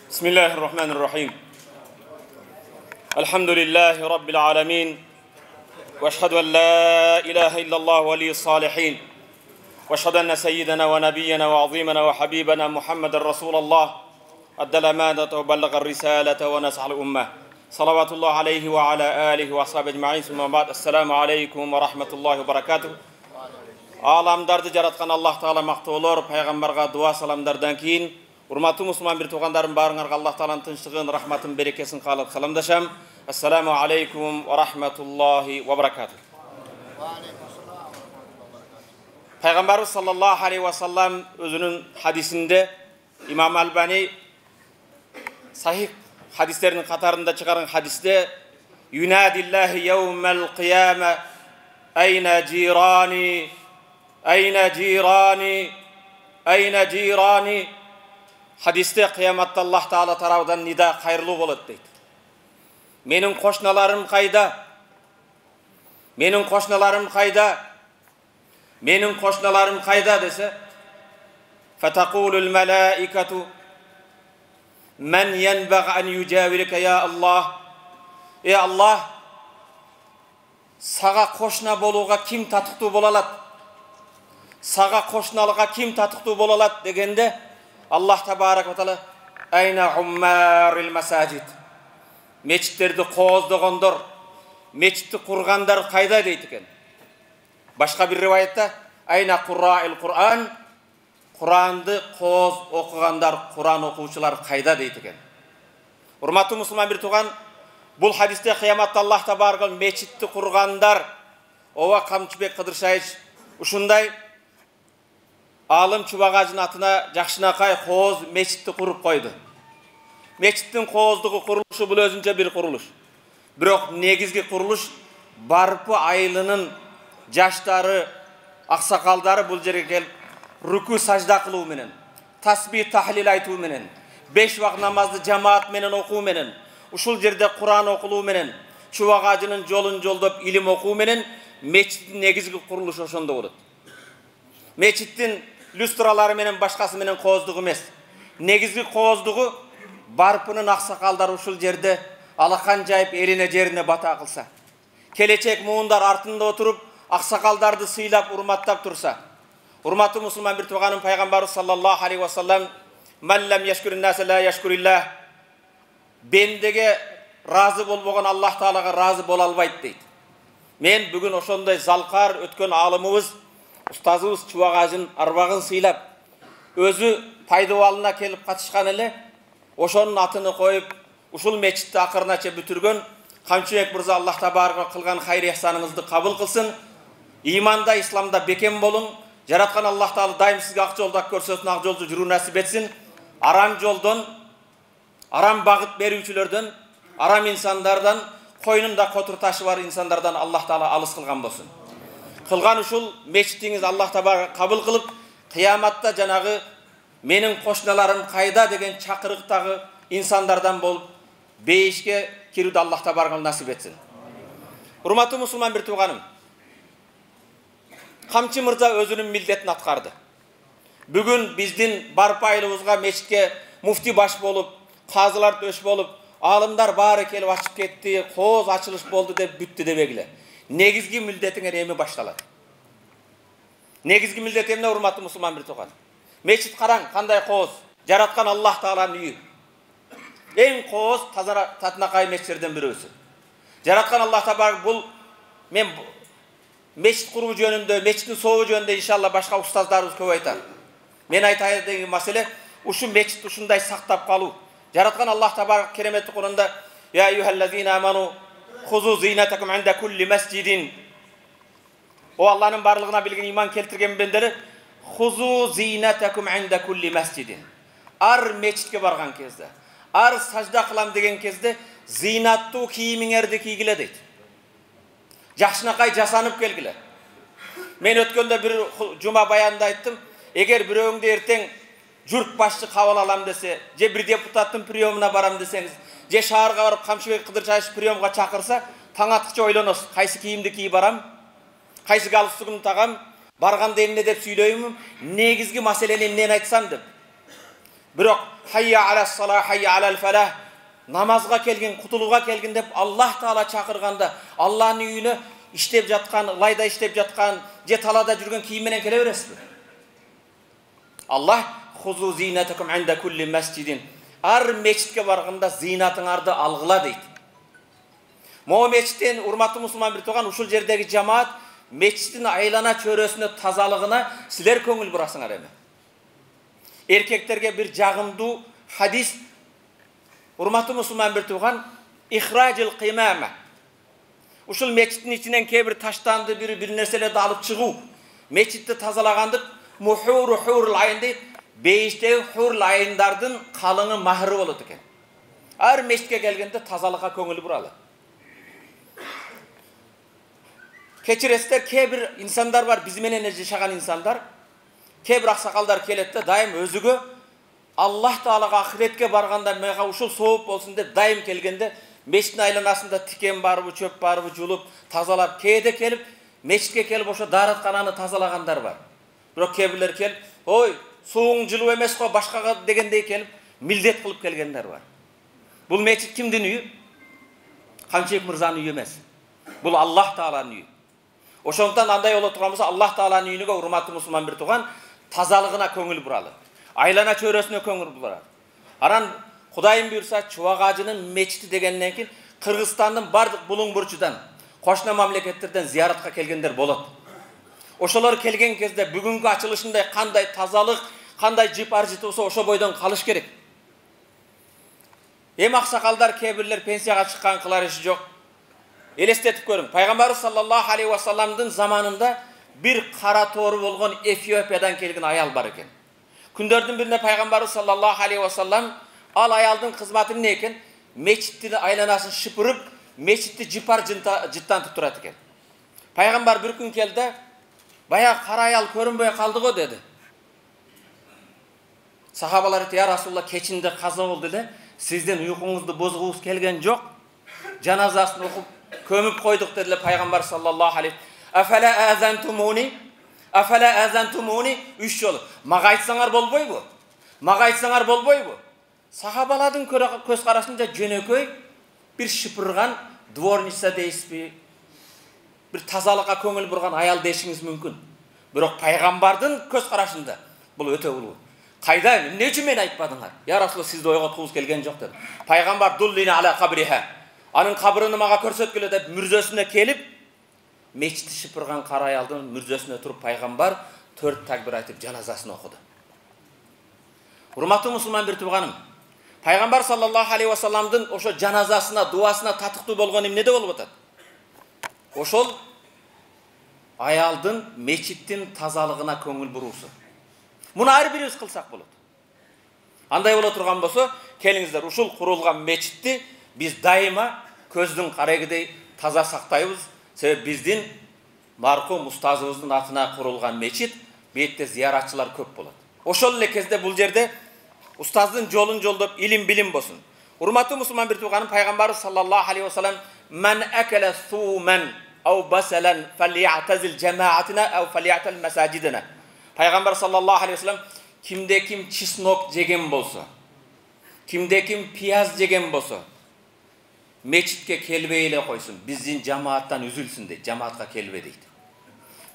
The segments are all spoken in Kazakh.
بسم الله الرحمن الرحيم الحمد لله رب العالمين واشهد ان لا اله الا الله ولي الصالحين واشهد ان سيدنا ونبينا وعظيمنا وحبيبنا محمد رسول الله ادى الامانه وبلغ الرساله ونصح الامه صلوات الله عليه وعلى اله واصحابه اجمعين ثم بعد السلام عليكم ورحمه الله وبركاته. Alamdарды жараткан Аллах Таала мактоолор, пайгамбарга дуа саламдардан кийин урматтуу мусулман бир туугандарым баарыңарга Аллах Тааланын тынчтыгын, рахматын, берекесин каалап саламдашам. Ассаламу алейкум ва рахматуллахи ва баракатух. Пайгамбарыбыз саллаллаху алейхи ва саллам өзүнүн хадисинде Имам Албани сахих хадистердин катарында чыгарган хадисте юнадиллахи яумал кияма айна жирани айна жирани айна жирани hadiste kıyamatта Аллах Таала тарабынан нида кайрылуу болот дейт. Менин кошналарым кайда? Менин кошналарым кайда? Менин кошналарым кайда десе, фатакулул малаикату мен янбаг ан южавирка я Аллах. Ey Allah, сага кошна болууга ким татыктуу боло алат? Сага кошналыга ким татыктуу боло алат дегенде Allah Tebaraka ve Teala ayna ummaril masajid. Meçitlerdi qozdogondor, meçitти kurgandar kayda deydi eken. Başka bir rivayette ayna qurra'il Kur'an, Kur'andı qoz okugandar, Kur'an okuvchilar kayda deydi eken. Hurmatlı musulman bir tuğan, bul hadiste kıyamatda Allah Tebaraka meçitти kurgandar, ova Kamçıbek Kıdırşayıç uşunday Alım çubak ağacının atına Jakşınakay qoz meçitти kurup koydu. Meçittin qozduğu kuruluşu bu özünce bir kuruluş. Birok negizgi kuruluş barpı aylının jaştары, aksakaldары bu жерге kelip ruku sajda kıluu menen, tasbih tahlil aytuu menen, 5 vakt namazdı cemaat menen okuu menen, uşul jerde Kur'an okulu menen, çubak ağacının jolun joldop ilim okuu menen, meçittin negizgi kuruluş oşonda bolot. Meçittin люстралары менен башкасы менен коздугу эмес. Негизги коздугу барпынын аксакалдары ушул жерде алакан жайып элине жерине бата кылса. Келечек муундар артында отуруп аксакалдарды сыйлап урматтап турса. Урматтуу мусулман бир тууганым пайгамбарыбыз саллаллаху алейхи ва саллам "Мен лам яшкурин нас ла яшкуриллах." Бендеге разы болбогон Аллах Таалага разы боло албайт дейт. Мен бүгүн ошондой залкар өткөн алымыбыз Ustazımız çubak ağacının arbağın sıylap, özü paydavalına kelip katışkan ele, oşonun atını koyup, uşul meçitte akırına çe bütürgön, Kamçıbek Mırza Allah Tebaraka kılgan hayır ihsanınızды kabul kılsın, imanda, İslamda beken bolun, jaratkan Allah Taala daim sizge ak jolda körsösün, ak joldu жүрүү nasip etsin, aram joldan, aram bagıt berүүчүлөрдөн, aram insanlardan, koynunda kotur taşı var insanlardan Allah Taala alыс kılgan bolsun. Kılgan uşul meçitiniz Allah Tebaraka kabul kılıp, kıyamatta janagı menin koşnalarım kayda degen çakırıktagı insanlardan bolup, beyişke kirudi Allah Tebaraka nasip etsin. Hurmatlı musulman bir tuğanım, Kamçı Mırza özünün mildetini atkardı. Bugün bizdin barpaylığımızga meçitke mufti baş bolup, kazılar döş bolup, alımlar bari kelip açıp ketti, koz açılış boldu dep büttü debegile. Negizgi mildetinger emi başladı. Negizgi mildet emne hurmatlı musulman bir tuğan. Meçit karan, kanday qoz, jaratkan Allah Taala'nın үйü. En qoz Tatınakay meçitlerden birisi. Jaratkan Allah Tebaraka bul, men meçit kuruu jönündө, meçitin soğu jönündө inşallah başka ustazlarımız köp aytar. Men aytayın деген mesele, uşu meçit uşunday saktap kaluu. Jaratkan Allah Tebaraka keremetli Kur'anda, ya eyyuhellezine amanu Huzu zinatakum inda kulli mescidin. O Allah'ın barlığına bilgin iman keltirgen benderi huzu zinatakum inda kulli mescidin. Ar meçitke bargan kezde, ar sajda kılam degen kezde zinattu kiyimiңерди kiygile deydi. Jakşınakay jasanıp kelgile. Men ötkönde bir cuma bayanda ayttım. Eger birөөңдө эртең jurt başçı kabul alam dese, je bir deputattın priyomuna baram deseniz, je şaharga barıp Kamçıbek Kıdırşayıç priyomga çakırsa, taң atыкча ойлоносуз, кайсы кийимди кийип барам, кайсы галстугумду тагам, барганда эмне деп сүйлөймүн, негизги маселени эмнени айтсам деп. Бирок хайя алас сала, хайя алал фалах, намазга келген, кутулууга келген деп Аллах Таала чакырганда, Аллахтын үйүнө иштеп жаткан, лайда иштеп жаткан, же талада жүргөн кийим менен келе бересизби? Аллах хузу зинатакум инда кулли масжидин. Ар мечитке барганда зинатыңарды алгыла дейт. Могу мечиттен урматтуу мусулман бир тууган, ушул жердеги жамаат мечиттин айлана чөрөсүнө тазалыгына силер көңүл бурасыңар эми. Эркектерге бир жагымдуу хадис, урматтуу мусулман бир тууган, ихражил кимама. Ушул мечиттин ичинен кээ бир таштанды, бир нерселерди алып чыгуу, мечитти тазалагандык хурул айын дейт. Бейиштеги хурул айындардын калыңы махры болот экен. Ар мечитке келгенде тазалыкка көңүл буралы. Кечиресиздер, кээ бир инсандар бар, биз менен жашаган инсандар, кээ бир аксакалдар келет да, дайым өзүгө Аллах Таалага ахиретке барганда мага ушул сооп болсун деп дайым келгенде мечиттин айланасында тикен барбы, чөп барбы жулуп, тазалап, кээде келип мечитке келип ошо даараткананы тазалагандар бар. Бирок кээ бирлер келип, ой, сууң жылуу эмес го, башкага дегендей келип, милдет кылып келгендер бар. Бул мечит кимдин үйү? Камчыбек мырзанын үйү эмес. Бул Аллах Тааланын үйү. Ошондуктан андай боло турган болсо, Аллах Тааланын үйүнүгө урматтуу мусулман бир тууган тазалыгына көңүл буралы. Айлана чөрөсүнө көңүл буралы. Анан Кудайым буйрса, Чубак ажынын мечити дегенден кийин Кыргызстандын бардык булуң бурчудан, кошуна мамлекеттерден зияратка келгендер болот. Ошолор келген кезде бүгүнкү ачылышындай кандай тазалык, кандай жип-аржыты болсо ошо бойдон калыш керек. Эми аксакалдар кээ бирлер пенсияга чыккан кылар иши жок. Элестетип көрүң. Пайгамбарыбыз саллаллаху алейхи ва салламдын заманында бир кара тоору болгон Эфиопиядан келген аял бар экен. Күндөрдүн биринде Пайгамбарыбыз саллаллаху алейхи ва саллам ал аялдын кызматы эмне экен? Мечиттин айланасын шыпырып, мечитти жипар жыттантып турат экен. Пайгамбар бир күн келди, баягы кара аял көрүнбөй калды го деди. Сахабалар айты, я Расулулла, кечинде каза болду эле, сиздин уйкуңузду бозгубуз келген жок. Жаназасын окуп көмүп койдук дедиле Пайгамбар саллаллаху алейхи. Афала азантумуни 3 жолу. Мага айтсаңар болбойбу? Мага айтсаңар болбойбу? Сахабалардын көз карашында жөнөкөй бир шыпырган дворница дейсизби? Бир тазалыкка көңүл бурган аял дешиңиз мүмкүн. Бирок Пайгамбардын көз карашында бул өтө улуу. Кайда, эмне үчүн мени айтпадыңар? Я Расулулла, сизди ойготкубуз келген жок деди. Пайгамбар дуллина ала кабриха. Анын кабрын мага көрсөткүлө деп мүрзөсүнө келип, мечитти шыпырган кара аялдын мүрзөсүнө туруп Пайгамбар 4 такбир айтып жаназасын окуду. Урматтуу мусулман бир тууганым, Пайгамбар саллаллаху алейхи ва салламдын ошо жаназасына, дуасына татыктуу болгон эмнеде болуп атат? Ошол аялдын мечиттин тазалыгына көңүл буруусу. Муну ар бирибиз кылсак болот. Андай боло турган болсо, келиңиздер, ушул курулган мечитти биз дайыма көздүн карегидей таза сактайбыз. Себеби биздин маркум устазыбыздын атына курулган мечит, бетте зияратчылар көп болот. Ошол эле кезде бул жерде устаздын жолун жолдоп илим билим болсун. Урматтуу мусулман бир тууганым, Пайгамбар саллаллаху алейхи ва саллам man akala thuman aw basalan falya'tazil jama'atina aw faly'atal masajidina. Пайгамбар саллаллаху алейхи ва саллам кимде ким чеснок жеген болсо, кимде ким пияз жеген болсо, мечитке келбей эле койсун, биздин жамааттан үзүлсүн дейт, жамаатка келбе дейт.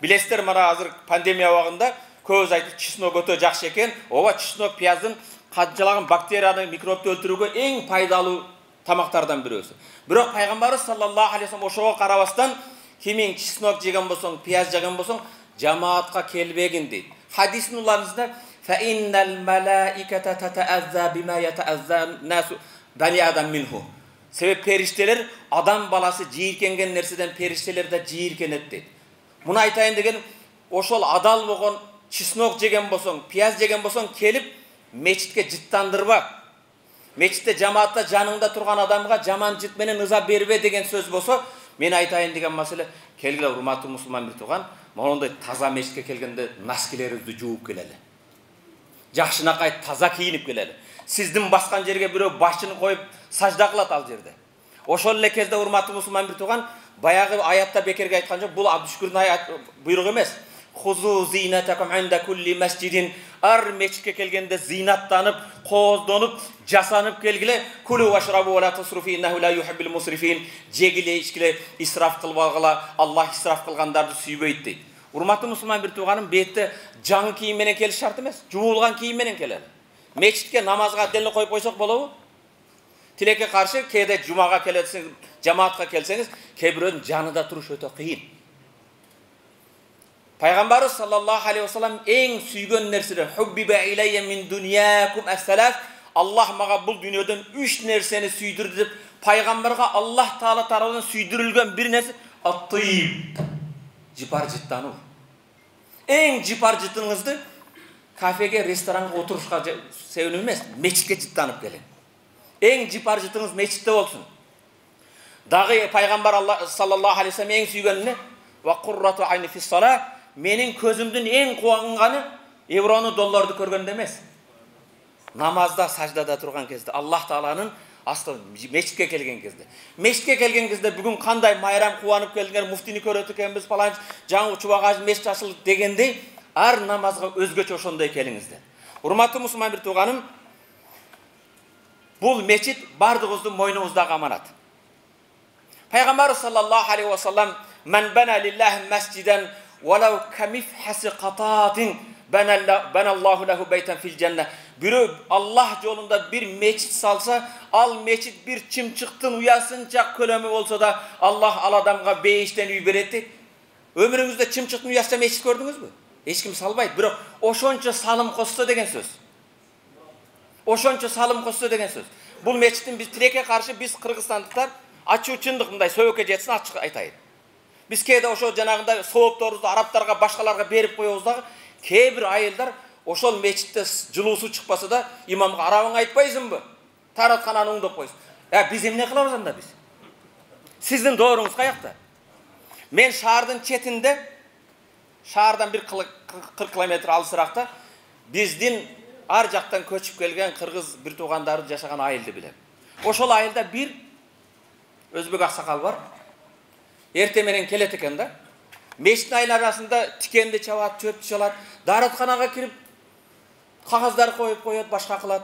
Билесиздер, мына азыр пандемия убагында көз айтып чеснок өтө жакшы экен. Ооба, чеснок пияздын канчалаган бактерияны, микробду өлтүрүүгө эң пайдалуу тамактардан бирөөсү. Бирок Пайгамбарыбыз саллаллаху алейхи ва саллам ошого карабастан, кимин чеснок жеген болсоң, пияз жеген болсоң, жамаатка келбегин дейт. Хадистин уларында fa innal malaikata tata'azza bima yata'azza nasu bani adam minhu. Себеп периштелер адам баласы жийиркенген нерседен периштелер да жийиркенет дейт. Муну айтайын деген, ошол адал болгон чеснок жеген болсоң, пияз жеген болсоң, келип мечитке жыттандырба. Мечитте жамаатта жаныңда турган адамга жаман жыт менен ыза бербе деген сөз болсо, мен айтайын деген маселе, келгиле урматтуу мусулман бир тууган, мондай таза мечитке келгенде наскилерибизди жууп келели. Жакшынакай таза кийинип келели. Сиздин баскан жерге бирөө башын коюп сажда кылат ал жерде. Ошол эле кезде урматтуу мусулман бир тууган, баягы аятта бекерге айткан жок, бул Абдушкүрдүн буйругу эмес. Хузу зинатакум инда кулли масжидин. ар мечитке келгенде зинаттанып, кооздонуп, жасанып келгиле. Кулу вашрабу ва ла тусрифу иннаху ла юхиббул мусрифин. Жегиле, ичкиле, исраф кылбагыла. Аллах исраф кылгандарды сүйбөйт дейт. Урматтуу мусулман бир тууганым, бетте жаңы кийим менен келиш шарт эмес. Жуулган кийим менен келели. Мечитке намазга отдельно коюп койсок болобу? Тилекке каршы кээде жумага келесиңиз, жамаатка келсеңиз, кээ бирөөнүн жанында туруш өтө кыйын. Пайгамбарыбыз саллаллаху алейхи вассалам эң сүйгөн нерселер хуббиба илайя мин дуньякум ас-салас. Аллах мага бул дүйнөдөн 3 нерсени сүйдүрдү деп пайгамбарга Аллах таала тарабынан сүйдүрүлгөн бир нерсе ат-тыйб. Жипар жыттануу. Эң жипар жытыңызды кафеге, ресторанга отурушка себеп эмес, мечитке жыттанып келин. Эң жипар жытыңыз мечитте болсун. Дагы пайгамбар Аллах саллаллаху алейхи вассалам эң сүйгөнүнө ва куррату айни фис-сала, менин көзүмдүн эң кубанганы еврону, долларды көргөндө эмес. Намазда, саждада турган кезде, Аллах тааланын асты мечитке келген кезде. Мечитке келген кезде бүгүн кандай майрам кубанып келдиңер, муфтини көрөт экенбиз, паланч жаңы чубагаж мечит ачылды дегендей, ар намазга өзгөчө ошондой келиңиздер. Урматтуу мусулман бир тууганым, бул мечит бардыгыбыздын мойнубуздагы аманат. Пайгамбар саллаллаху алейхи ва саллам "Мен бана лиллахи масжидан валау камифхаси кататин баналлаху лаху байтан фил жанна." Бирөө Аллах жолунда бир мечит салса, ал мечит бир чымчыктын уясынча көлөмү болсо да, Аллах ал адамга бейиштен үй берет дейт. Өмүрүңүздө чымчыктын уясынча мечит көрдүңүзбү? Эч ким салбайт, бирок ошончо салым косса деген сөз. Ошончо салым косса деген сөз. Бул мечиттин биз тилекке каршы биз кыргызстандыктар ачуу чындык мындай сөбөккө жетсин ачык айтайын. Биз кээде ошо жанагындай соопторубузду арабтарга, башкаларга берип коебуз дагы, кээ бир айылдар ошол мечитте жылуусу чыкпаса да имамга арабың айтпайсыңбы? Тараткананы оңдоп койсун. Биз эмне кылабыз анда биз? Сиздин дооруңуз каякта? Мен шаардын четинде, шаардан 40 километр алысыракта биздин ар жактан көчүп келген кыргыз бир туугандары жашаган айылды билем. Ошол айылда бир өзбек аксакал бар. Эрте менен келет экен да. Мечиттин айларасында тикенди чабат, чөптү чалат, даратканага кирип кагаздар коюп коет, башка кылат.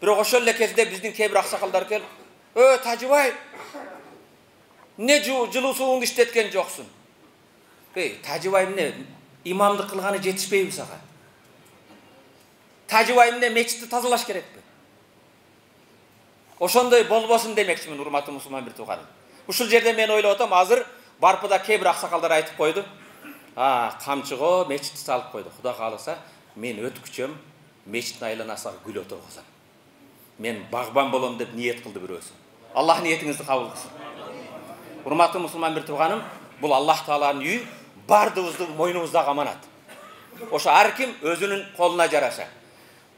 Бирок ошол эле кезде биздин кээ бир аксакалдар келип, Тажыбай, не жылуусуңду иштеткен жоксун?" Тажыбай эмне? Имамдык кылганы жетишпейби сага? Тажыбай эмне? Мечитти тазалаш керекпи? Ошондой болбосун демекчимин, урматтуу мусулман бир тууганым. Ушул жерде мен ойлоп атам, азыр барпыда кээ бир аксакалдар айтып койду. Камчыго мечитти салып койду. Кудай кааласа, мен өткүчөм, мечиттин айланасына гүл отургузам. Мен багбан болом деп ниет кылды бирөөсү. Аллах ниетиңизди кабыл кылсын. Урматтуу мусулман бир тууганым, бул Аллах тааланын үйү, бардыгыбыздын мойнубуздагы аманат. Ошо ар ким өзүнүн колуна жараша.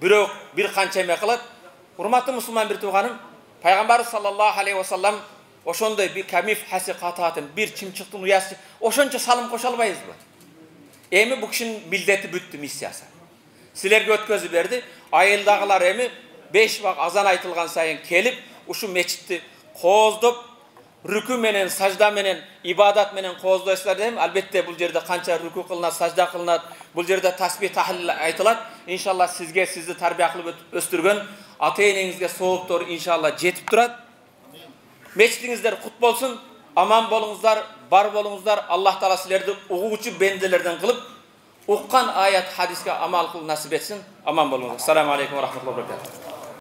Бирөө бир канча эме кылат. Урматтуу мусулман бир тууганым, Пайгамбар саллаллаху алейхи ва саллам ошондой бир камиф хаси кататын, бир чымчыктын уясы, ошончо салым кошо албайбызбы? Эми бул кишинин милдети бүттү, миссиясы. Силерге өткөзүп берди. Айылдагылар эми 5 вак азан айтылган сайын келип, ушу мечитти кооздоп, рүкү менен, сажда менен, ибадат менен кооздойсуздар дейм. Албетте бул жерде канча рүкү кылынат, сажда кылынат, бул жерде тасбих, тахлил айтылат. Иншалла сизге, сизди тарбия кылып өстүргөн ата-энеңизге сооптор иншалла жетип турат. Мечитиңиздер кут болсун, аман болуңуздар, бар болуңуздар. Аллах таала силерди угуучу бенделерден кылып, уккан аят, хадиске амал кылып насип этсин. Аман болуңуздар. Ассаламу алейкум ва рахматуллахи ва баракатух.